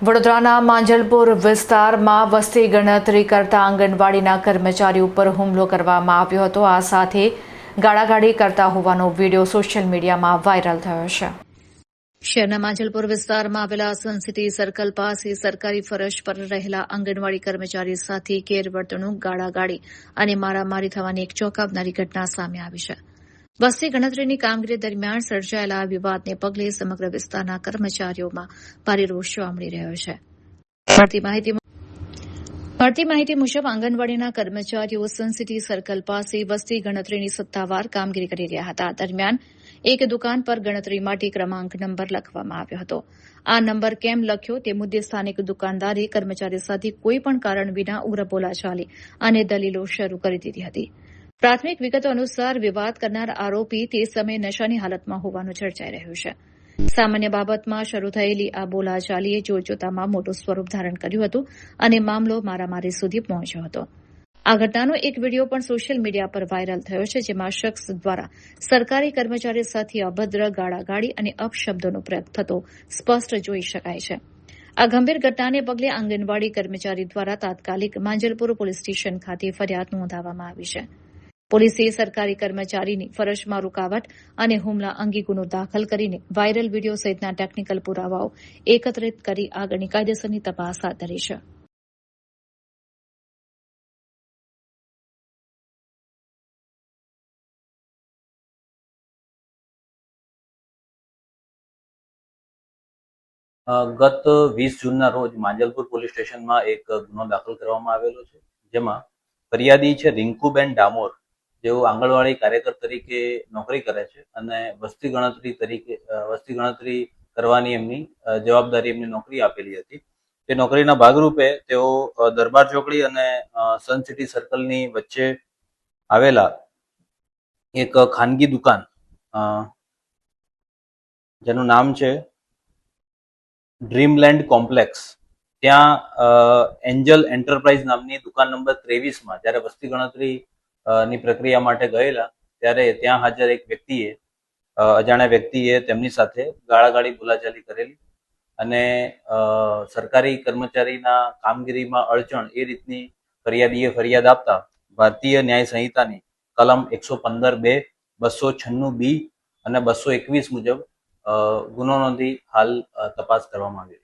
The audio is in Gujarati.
વડોદરાના માંજલપુર વિસ્તારમાં વસ્તી ગણતરી કરતા આંગણવાડીના કર્મચારી ઉપર હુમલો કરવામાં આવ્યો હતો. આ સાથે ગાળાગાળી કરતા હોવાનો વિડીયો સોશિયલ મીડિયામાં વાયરલ થયો છે. શહેરના માંજલપુર વિસ્તારમાં આવેલા સનસિટી સર્કલ પાસે સરકારી ફરજ પર રહેલા આંગણવાડી કર્મચારી સાથે ગેરવર્તણૂક, ગાળાગાળી અને મારામારી થવાની એક ચોંકાવનારી ઘટના સામે આવી છે. વસ્તી ગણતરીની કામગીરી દરમિયાન સર્જાયેલા વિવાદને પગલે સમગ્ર વિસ્તારના કર્મચારીઓમાં ભારે રોષ જોવા મળી રહ્યો છે. મળતી માહિતી મુજબ આંગણવાડીના કર્મચારીઓ સનસિટી સર્કલ પાસે વસ્તી ગણતરીની સત્તાવાર કામગીરી કરી રહ્યા હતા. દરમિયાન એક દુકાન પર ગણતરી માટે ક્રમાંક નંબર લખવામાં આવ્યો હતો. આ નંબર કેમ લખ્યો તે મુદ્દે સ્થાનિક દુકાનદારે કર્મચારી સાથે કોઈપણ કારણ વિના ઉગ્ર બોલાચાલી અને દલીલો શરૂ કરી દીધી હતી. પ્રાથમિક વિગતો અનુસાર વિવાદ કરનાર આરોપી તે સમયે નશાની હાલતમાં હોવાનું ચર્ચાઈ રહ્યું છે. સામાન્ય બાબતમાં શરૂ થયેલી આ બોલાચાલીએ જોતજોતામાં મોટું સ્વરૂપ ધારણ કર્યું હતું અને મામલો મારામારી સુધી પહોંચ્યો હતો. આ ઘટનાનો એક વિડીયો પણ સોશિયલ મીડિયા પર વાયરલ થયો છે, જેમાં શખ્સ દ્વારા સરકારી કર્મચારી સાથે અભદ્ર, ગાળાગાળી અને અપશબ્દોનો પ્રયોગ થતો સ્પષ્ટ જોઈ શકાય છે. આ ગંભીર ઘટનાને પગલે આંગણવાડી કર્મચારી દ્વારા તાત્કાલિક માંજલપુર પોલીસ સ્ટેશન ખાતે ફરિયાદ નોંધાવવામાં આવી છે. પોલીસે સરકારી કર્મચારીની ફરજમાં રૂકાવટ અને હુમલા અંગે ગુનો દાખલ કરીને વાયરલ વિડીયો સહિતના ટેકનિકલ પુરાવાઓ એકત્રિત કરી આગળની કાયદેસરની તપાસ હાથ ધરી છે. ગત 20 જૂનના રોજ માંજલપુર પોલીસ સ્ટેશનમાં એક ગુનો દાખલ કરવામાં આવેલો છે, જેમાં ફરિયાદી છે રિંકુબેન ડામોર, જેઓ આંગણવાડી કાર્યકર તરીકે નોકરી કરે છે અને વસ્તી ગણતરી કરવાની એમની જવાબદારી એમની નોકરી આપેલી હતી. તે નોકરીના ભાગરૂપે તેઓ દરબાર ચોકડી અને સનસિટી સર્કલની વચ્ચે આવેલા એક ખાનગી દુકાન, જેનું નામ છે ડ્રીમલેન્ડ કોમ્પ્લેક્સ, ત્યાં એન્જલ એન્ટરપ્રાઇઝ નામની દુકાન નંબર 23માં જ્યારે વસ્તી ગણતરી ની પ્રક્રિયા માટે ગયેલા, ત્યારે ત્યાં હાજર એક વ્યક્તિએ, અજાણ્યા વ્યક્તિએ તેમની સાથે ગાળાગાળી, બોલાચાલી કરેલી અને સરકારી કર્મચારીના કામગીરીમાં અડચણ એ રીતની ફરિયાદીએ ફરિયાદ આપતા ભારતીય ન્યાય સંહિતાની કલમ 115(2), 296(b) અને 221 મુજબ ગુનો નોંધી હાલ તપાસ કરવામાં આવી રહી છે.